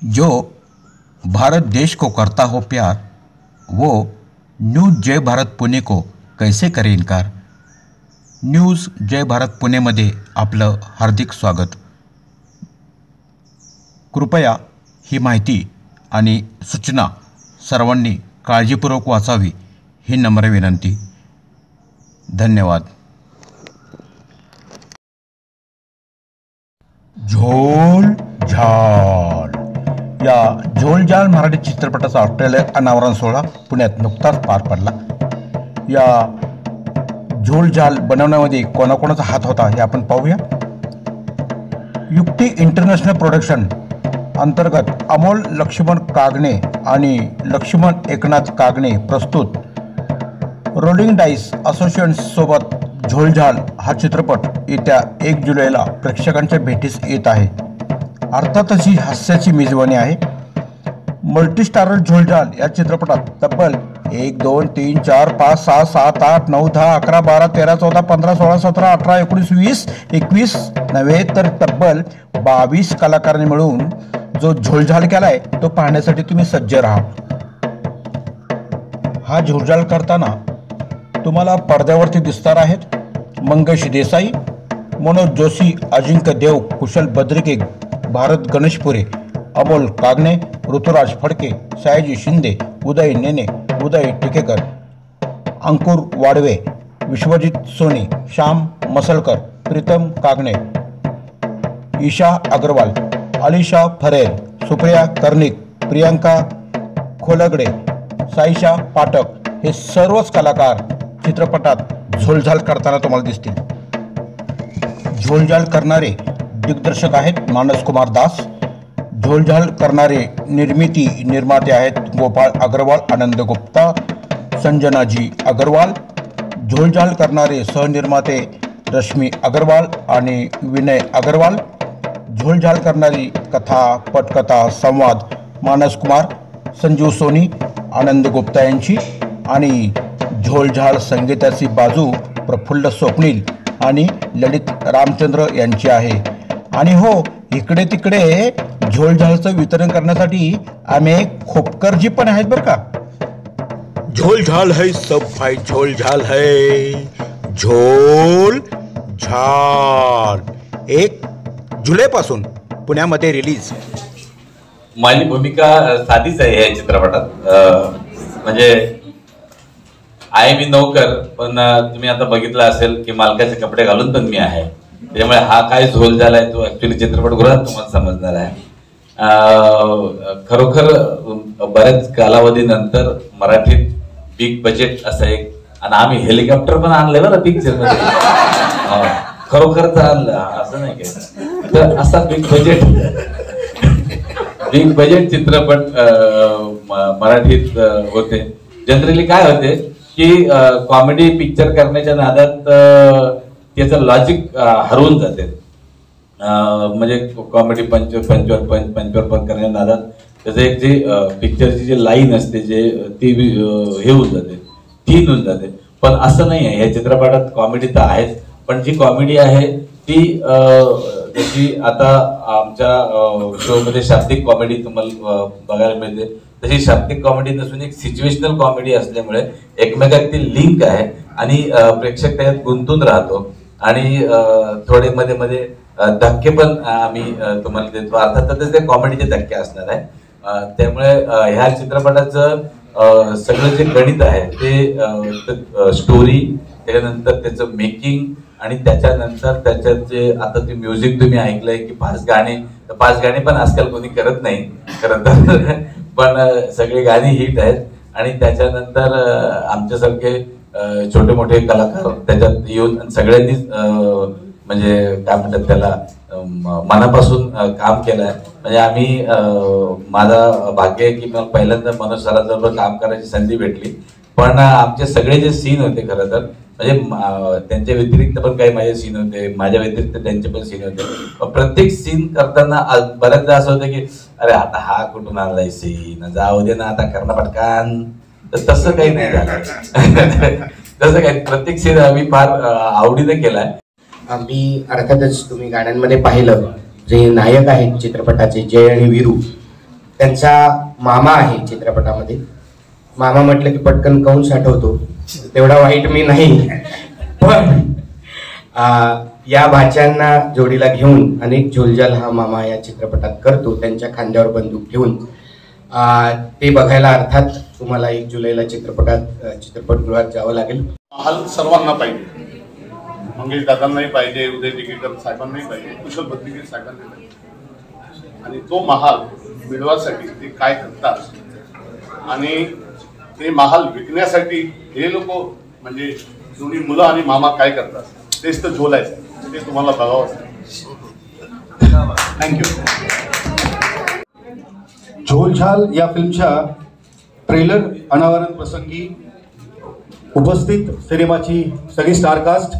जो भारत देश को करता हो प्यार, वो न्यूज़ जय भारत पुणे को कैसे करे इनकार। न्यूज़ जय भारत पुणेमध्ये आपलं हार्दिक स्वागत। कृपया ही माहिती आणि सूचना सर्वांनी काळजीपूर्वक वाचावी ही नम्र विनंती। धन्यवाद। झोल झाल या झोल झाल मराठी चित्रपटाचा ऑस्ट्रेलिया अनावरण सोहळा पुण्यात नुकताच पार पडला। या झोल झाल बनवण्यामध्ये कोणाकोणाचा हात होता हे आपण पाहूया। युक्ती इंटरनॅशनल प्रोडक्शन अंतर्गत अमोल लक्ष्मण कागणे आणि लक्ष्मण एकनाथ कागणे प्रस्तुत रोलिंग डाईस असोसिएट्स सोबत झोल झाल हा चित्रपट येत्या 1 जुलैला प्रेक्षकांच्या भेटीस येत आहे। अर्थातच ही हास्याची मेजवानी आहे। मल्टीस्टारर झोल झाल या चित्रपटात तब्बल 1 2 3 4 5 6 7 8 9 10 11 12 13 14 15 16 17 18 19 20 21 नव्हे तर तब्बल 22 कलाकारांनी मिळून जो झोल झाल केलाय तो पाहण्यासाठी तुम्ही सज्ज राहा। हा झोल झाल करताना तुम्हाला पडद्यावरती दिसणार आहेत मंगेश देसाई, मनोज जोशी, अजिंक्य देव, कुशल बद्रिके, भारत गणेशपुरे, अमोल कागणे, ऋतुराज फडके, सयाजी शिंदे, उदय नेने, उदय टिकेकर, अंकुर वाडवे, विश्वजित सोनी, श्याम मसलकर, प्रीतम कागणे, ईशा अग्रवाल, अलिशा फरेल, सुप्रिया कर्णिक, प्रियंका खोलगडे, साईशा पाठक हे सर्वच कलाकार चित्रपटात झोलझाल करताना तुम्हाला दिसतील। झोलझाल करणारे दिग्दर्शक आहेत मानस कुमार दास। झोलझाल करणारे निर्माते आहेत गोपाळ अग्रवाल, आनंद गुप्ता, संजनाजी अग्रवाल। झोलझाल करणारे सहनिर्माते रश्मी अग्रवाल आणि विनय अग्रवाल। झोलझाल करणारी कथा पटकथा संवाद मानस कुमार, संजीव सोनी, आनंद गुप्ता यांची आणि झोलझाल संगीताची बाजू प्रफुल्ल स्वप्नील आणि ललित रामचंद्र यांची आहे। आणि हो, इकडे तिकडे झोलझालचं वितरण करण्यासाठी आम्ही खोपकरजी पण आहेत बरं का। झोल झाल है सब भाई, झोल झाल है, झोल झाल 1 जुलैपासून पुण्यामध्ये रिलीज। माझी भूमिका साधीच आहे या चित्रपटात। म्हणजे आहे मी नौकर, पण तुम्ही आता बघितलं असेल की मालकाचे कपडे घालून पण मी आहे। त्यामुळे हा काय झोल झालाय तो ऍक्च्युली चित्रपटगृहात तुम्हाला समजणार आहे। खरोखर बऱ्याच कालावधीनंतर मराठीत बिग बजेट असं एक, आणि आम्ही हेलिकॉप्टर पण आणले बरं पिक्चर मध्ये, खरोखरच आणलं असं नाही काय। तर असा बिग बजेट चित्रपट मराठीत होते। जनरली काय होते की कॉमेडी पिक्चर करण्याच्या नादात त्याचं लॉजिक हरवून जाते। म्हणजे कॉमेडी पंचवर करण्याच्या नादात त्याचं एक जे पिक्चरची जी लाईन असते जे ती हे होऊन जाते, थीन होऊन जाते। पण असं नाही आहे, या चित्रपटात कॉमेडी तर आहेच, पण जी कॉमेडी आहे ती जशी आता आमच्या शो मध्ये शाब्दिक कॉमेडी तुम्हाला बघायला मिळते, तशी शाब्दिक कॉमेडी नसून एक सिच्युएशनल कॉमेडी असल्यामुळे एकमेकातील लिंक आहे आणि प्रेक्षक त्यात गुंतून राहतो। आणि थोडे मध्ये मध्ये धक्के पण आम्ही तुम्हाला देतो, अर्थातच ते कॉमेडीचे धक्के असणार आहे। त्यामुळे ह्या चित्रपटाचं सगळं जे गणित आहे ते स्टोरी, त्याच्यानंतर त्याचं मेकिंग आणि त्याच्यानंतर त्याच्यात जे आता ते म्युझिक तुम्ही ऐकलंय की 5 गाणी पण आजकाल कोणी करत नाही खरं तर, पण सगळी गाणी हिट आहेत। आणि त्याच्यानंतर आमच्यासारखे छोटे मोठे कलाकार त्याच्यात येऊन सगळ्यांनीच म्हणजे काय म्हणतात त्याला मनापासून काम केलंय। म्हणजे आम्ही माझा भाग्य आहे की मला पहिल्यांदा मनोज सरांबरोबर काम करायची संधी भेटली, पण आमचे सगळे जे सीन होते खरं तर म्हणजे त्यांच्या व्यतिरिक्त पण काही माझे सीन होते, माझ्या व्यतिरिक्त त्यांचे पण सीन होते। प्रत्येक सीन करताना बऱ्याचदा असं होतं की अरे आता हा कुठून आणलाय सीन, जाऊ दे ना आता करणं पटकन, तर तसं काही नाही झालं। तसं काही प्रत्येक सीन आम्ही फार आवडीने केलाय। अर्थातच तुम्ही गाण्यांमध्ये पाहिलं जे नायक आहेत चित्रपटाचे जय आणि वीरू, त्यांचा मामा आहे चित्रपटामध्ये. मामा म्हटलं की पटकन कंस आठवतो, तेवढा वाईट मी नाही, पण या भाच्यांना जोडीला घेऊन अनेक झोलझाल हा मामा या चित्रपटात करतो, त्यांच्या खांद्यावर बंदूक ठेवून. ते बघायला अर्थात तुम्हाला 1 जुलैला चित्रपटगृहात जावं लागेल. महाल सर्वांना पाहिजे, मंगेश दादांनाही पाहिजे, उदय दिगेकर साहेबांनाही पाहिजे, कुशल बद्रिके साहेबांनाही पाहिजे. आणि तो महाल मिळवासाठी ते काय करतात आणि ते महाल विकण्यासाठी हे लोक म्हणजे दोन्ही मुलं आणि मामा काय करतात तेच तर झोलायचं, ते तुम्हाला बघावं. थँक्यू. झोलझाल या फिल्मच्या ट्रेलर अनावरण प्रसंगी उपस्थित सिनेमाची सगळी स्टारकास्ट,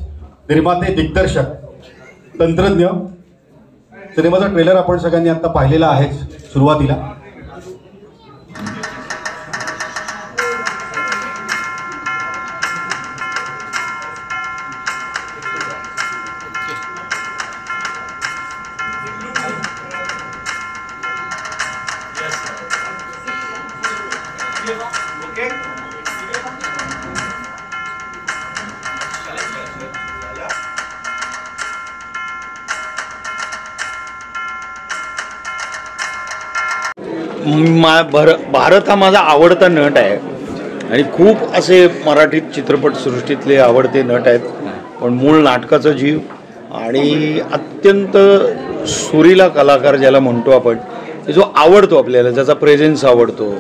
निर्माते, दिग्दर्शक, तंत्रज्ञ. सिनेमाचा ट्रेलर आपण सगळ्यांनी आता पाहिलेला आहे सुरुवातीला. भारत हा माझा आवडता नट आहे आणि खूप असे मराठी चित्रपटसृष्टीतले आवडते नट आहेत, पण मूळ नाटकाचा जीव आणि अत्यंत सुरीला कलाकार ज्याला म्हणतो आपण, जो आवडतो आपल्याला, ज्याचा प्रेझेन्स आवडतो,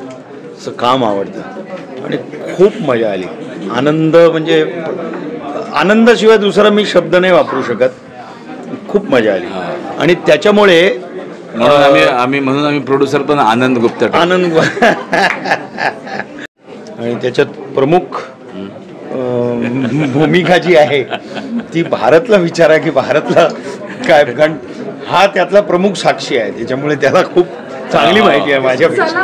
असं काम आवडतं आणि खूप मजा आली. आनंद म्हणजे आनंदाशिवाय दुसरा मी शब्द नाही वापरू शकत. खूप मजा आली आणि त्याच्यामुळे म्हणून आम्ही प्रोड्युसर पण आनंद गुप्ता आणि त्याच्यात प्रमुख भूमिका जी आहे ती भारतला विचार आहे की भारतला काय, कारण हा त्यातला प्रमुख साक्षी आहे, त्याच्यामुळे त्याला खूप चांगली माहिती आहे माझ्यापेक्षा.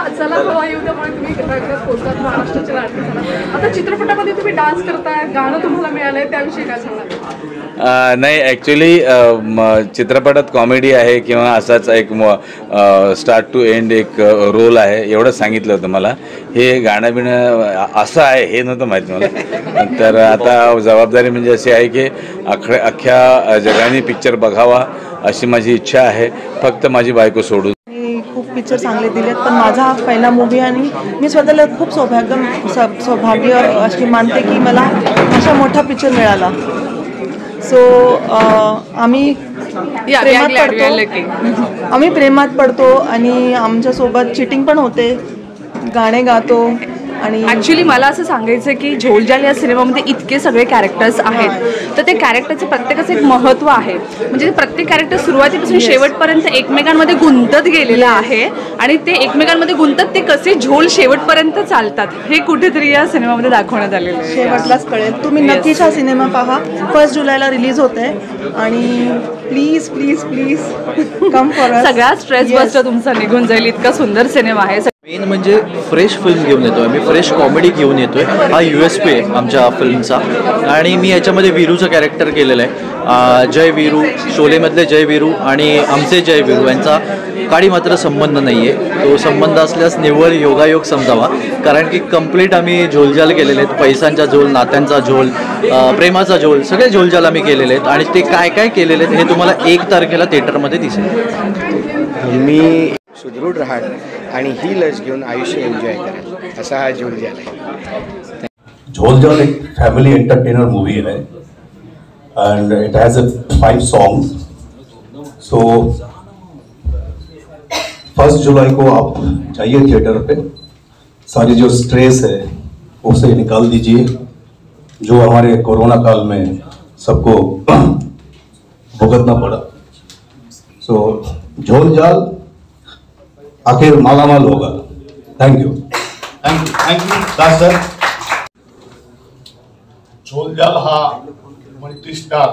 आता चित्रपटामध्ये तुम्ही डान्स करताय, गाणं तुम्हाला मिळालंय, त्याविषयी काय सांगाल? नाही, ॲक्च्युली चित्रपटात कॉमेडी आहे किंवा असाच एक स्टार्ट टू एंड एक रोल आहे एवढंच सांगितलं होतं मला. हे गाणं बिणं असं आहे हे नव्हतं माहिती मला. तर आता जबाबदारी म्हणजे अशी आहे की अख्ख्या जगाने पिक्चर बघावा अशी माझी इच्छा आहे, फक्त माझी बायको सोडून. खूप पिक्चर चांगले दिलेत, पण माझा हा पहिला मूवी आणि मी स्वतःला खूप सौभाग्य अशी मानते की मला अशा मोठा पिक्चर मिळाला. सो आम्ही प्रेमात पडतो आणि आमच्यासोबत चिटिंग पण होते, गाणे गातो. आणि ॲक्च्युली मला असं सांगायचं आहे की झोलझाल या सिनेमामध्ये इतके सगळे कॅरेक्टर्स आहेत, तर ते कॅरेक्टरचं प्रत्येकाचं एक महत्त्व आहे. म्हणजे प्रत्येक कॅरेक्टर सुरुवातीपासून शेवटपर्यंत एकमेकांमध्ये गुंतत गेलेलं आहे आणि ते एकमेकांमध्ये गुंतत ते कसे झोल शेवटपर्यंत चालतात हे कुठेतरी या सिनेमामध्ये दाखवण्यात आलेलं आहे. शेवटलाच कळेल. तुम्ही नक्कीच हा सिनेमा पहा. 1 जुलैला रिलीज होते आणि please please please come for us. सगळा स्ट्रेस बस्टर तुमचा निघून जाईल, इतका सुंदर सिनेमा आहे. मेन म्हणजे फ्रेश फिल्म घेऊन येतो आहे मी, फ्रेश कॉमेडी घेऊन येतो आहे. हा USP आहे आमच्या फिल्मचा. आणि मी याच्यामध्ये वीरूचं कॅरेक्टर केलेलं आहे. जय वीरू, शोलेमधले जय वीरू आणि आमचे जय वीरू यांचा काडी मात्र संबंध नाही आहे. तो संबंध असल्यास निव्वळ योगायोग समजावा, कारण की कंप्लीट आम्ही झोलझाल केलेले आहेत. पैशांचा झोल, नात्यांचा झोल, प्रेमाचा झोल, सगळे झोलझाल आम्ही केलेले आहेत. आणि ते काय काय केलेले आहेत हे तुम्हाला 1 तारखेला थिएटरमध्ये दिसेल. मी सुदृढ राहाल आणि ही लस घेऊन आयुष्य एन्जॉय कराल, असा हा झोलझाल आहे. झोलझाल एक फैमिली एंटरटेनर मूवी है end it has 5 songs. So 1 जुलाई को आप जाइए थिएटर पे, सारी जो स्ट्रेस है उसे निकाल दीजिए, जो हमारे कोरोना काल में सबको भुगतना पड़ा. सो झोलझाल आखिर मालामाल होगा. Thank you Das sir. Jholjhal हा मल्टी स्टार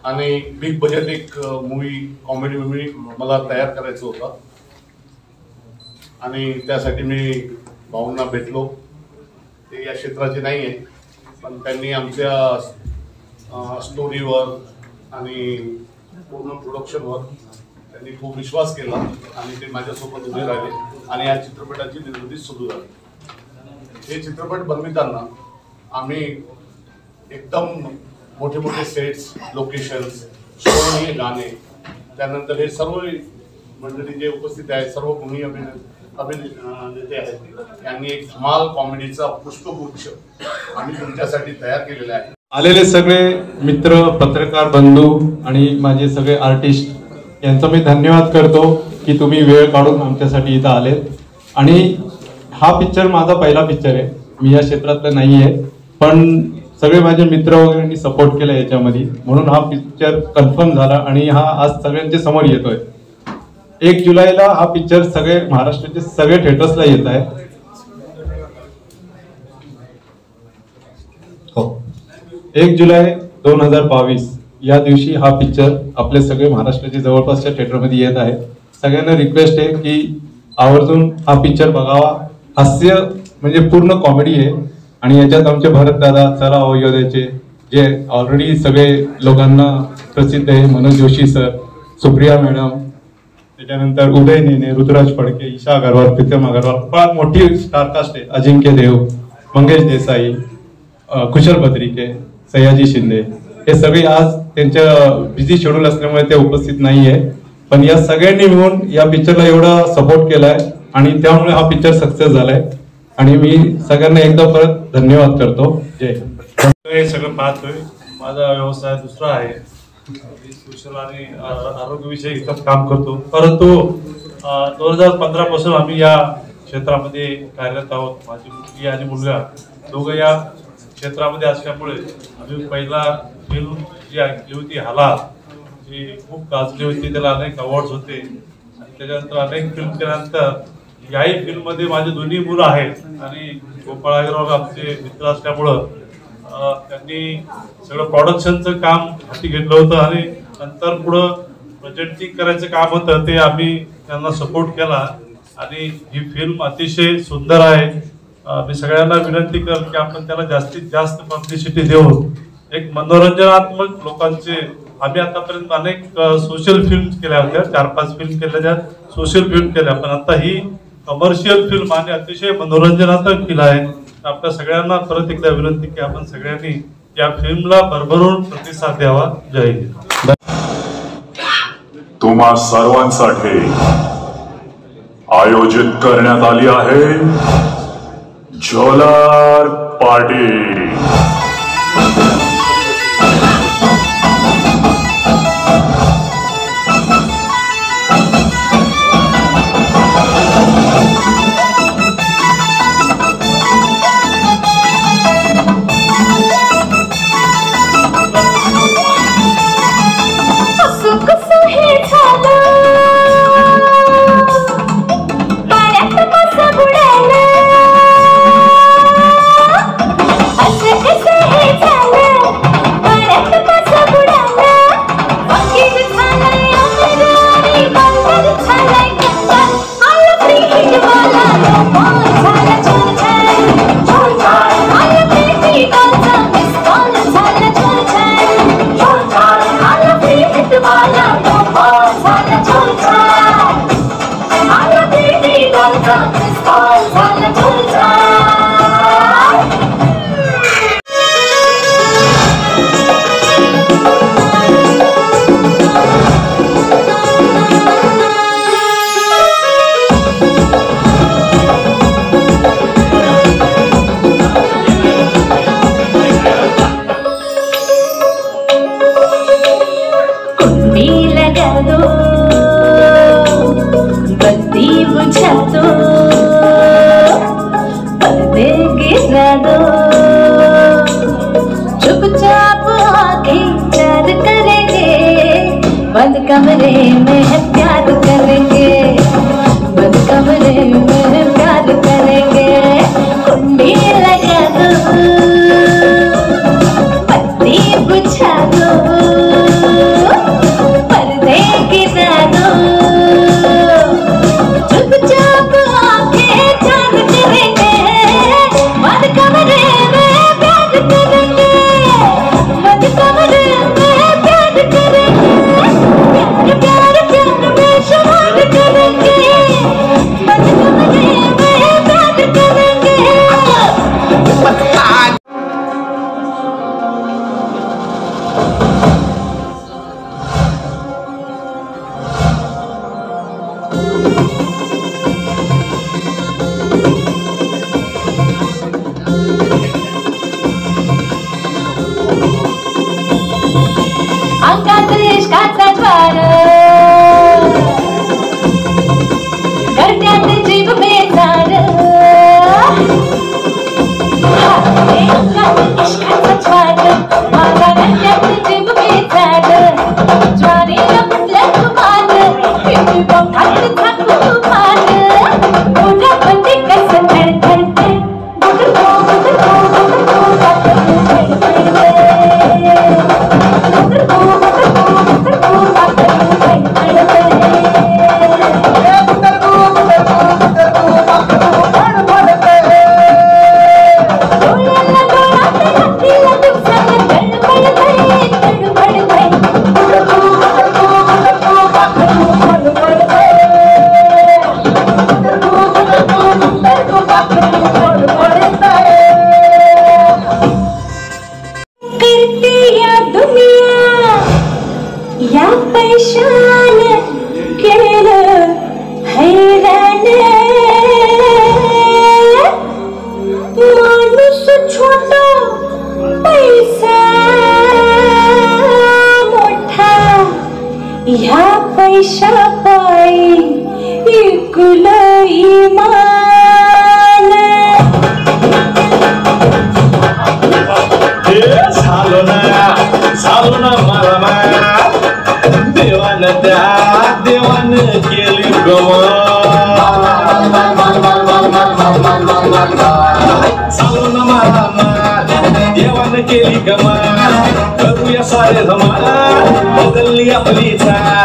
आणि बिग बजेट एक कॉमेडी मूवी मला तयार करायचं होतं आणि त्यासाठी मी भाऊंना भेटलो. ते या क्षेत्राचे नाही आहे, पण त्यांनी आमच्या स्टोरीवर आणि पूर्ण प्रोडक्शनवर त्यांनी खूप विश्वास केला आणि ते माझ्यासोबत उभे राहिले आणि या चित्रपटाची निर्मिती सुरू झाली. हे चित्रपट बनविताना आम्ही एकदम मोठे मोठे सेट्स, लोकेशन्स, स्टोरी, गाणे, त्यानंतर हे सर्व मंडळी जे उपस्थित आहेत सर्व भूमी अभिनेते आहेत यांनी एक धमाल कॉमेडीचा पुष्पगुच्छ आम्ही तुमच्यासाठी तयार केलेला आहे. आलेले सगळे मित्र, पत्रकार बंधू आणि माझे सगळे आर्टिस्ट यांचा मी धन्यवाद करतो की तुम्ही वेळ काढून आमच्यासाठी इथं आलेत. आणि हा पिक्चर माझा पहिला पिक्चर आहे, मी या क्षेत्रातला नाही आहे, पण सगळे माझे मित्र वगैरे सपोर्ट केला याच्यामध्ये, म्हणून हा पिक्चर कन्फर्म झाला आणि हा आज सगळ्यांच्या समोर येतोय. 1 जुलैला हा पिक्चर सगळे महाराष्ट्राचे सगळे थिएटर्सला येत आहे. हो, 1 जुलै 2022 या दिवशी हा पिक्चर आपले सगळे महाराष्ट्राच्या जवळपासच्या थिएटरमध्ये येत आहे. सगळ्यांना रिक्वेस्ट आहे की आवर्जून हा पिक्चर बघावा. हास्य म्हणजे पूर्ण कॉमेडी आहे आणि याच्यात आमचे भरत दादा, चला योद्याचे जे ऑलरेडी सगळे लोकांना प्रसिद्ध आहे, मनोज जोशी सर, सुप्रिया मॅडम, त्याच्यानंतर उदय नेने, ऋतुराज फडके, ईशा अगरवाल, प्रीतम अगरवाल, फार मोठी स्टारकास्ट आहे. अजिंक्य देव, मंगेश देसाई, कुशल बद्रिके, सयाजी शिंदे, हे सगळे आज त्यांच्या बिझी शेड्यूल असल्यामुळे ते उपस्थित नाहीये, पण या सगळ्यांनी मिळून या पिक्चरला एवढा सपोर्ट केलाय आणि त्यामुळे हा पिक्चर सक्सेस झालाय आणि मी सगळ्यांना एकदा परत धन्यवाद करतो. जय हिंद. हे सगळं पाहतोय. माझा व्यवसाय दुसरा आहे, सोशल आणि आरोग्यविषयी इथं काम करतो, परंतु 2015 पासून आम्ही या क्षेत्रामध्ये कार्यरत आहोत. माझी मुलगी आणि मुलगा दोघं या क्षेत्रामध्ये असल्यामुळे आम्ही पहिला फिल्म जी ऐकली होती हाला, जी खूप गाजली होती, त्याला अनेक अवॉर्ड्स होते आणि त्याच्यानंतर अनेक फिल्म केल्यानंतर याही फिल्ममध्ये माझे दोन्ही मुलं आहेत आणि गोपाळ अग्रवाल आमचे मित्र असल्यामुळं त्यांनी सगळं प्रोडक्शनचं काम हाती घेतलं होतं आणि नंतर पुढं प्रोजेक्टिंग करायचं काम होतं ते आम्ही त्यांना सपोर्ट केला आणि ही फिल्म अतिशय सुंदर आहे. मी सगळ्यांना विनंती करतो की आपण त्याला जास्तीत जास्त पब्लिसिटी देऊन एक मनोरंजनात्मक लोकांचे, आम्ही आतापर्यंत अनेक सोशल फिल्म केल्या होत्या, 4-5 फिल्म केल्या, ज्या सोशल फिल्म केल्या, पण आता ही कमर्शियल फिल्म आणि अतिशय मनोरंजनात्मक फिल्म आहे. आपल्या सगळ्यांना परत एकदा विनंती की आपण सगळ्यांनी या फिल्मला भरभरून प्रतिसाद द्यावा. जय हिंद. तुम्हा सर्वांसाठी आयोजित करण्यात आली आहे झोलार पार्टी. असं कसं हे झालं चुकलं इमान झालो ना मला देवान त्या देवान केली झालो ना मला देवान केली गमा करूया सारे धमाल बदलली आपली चाल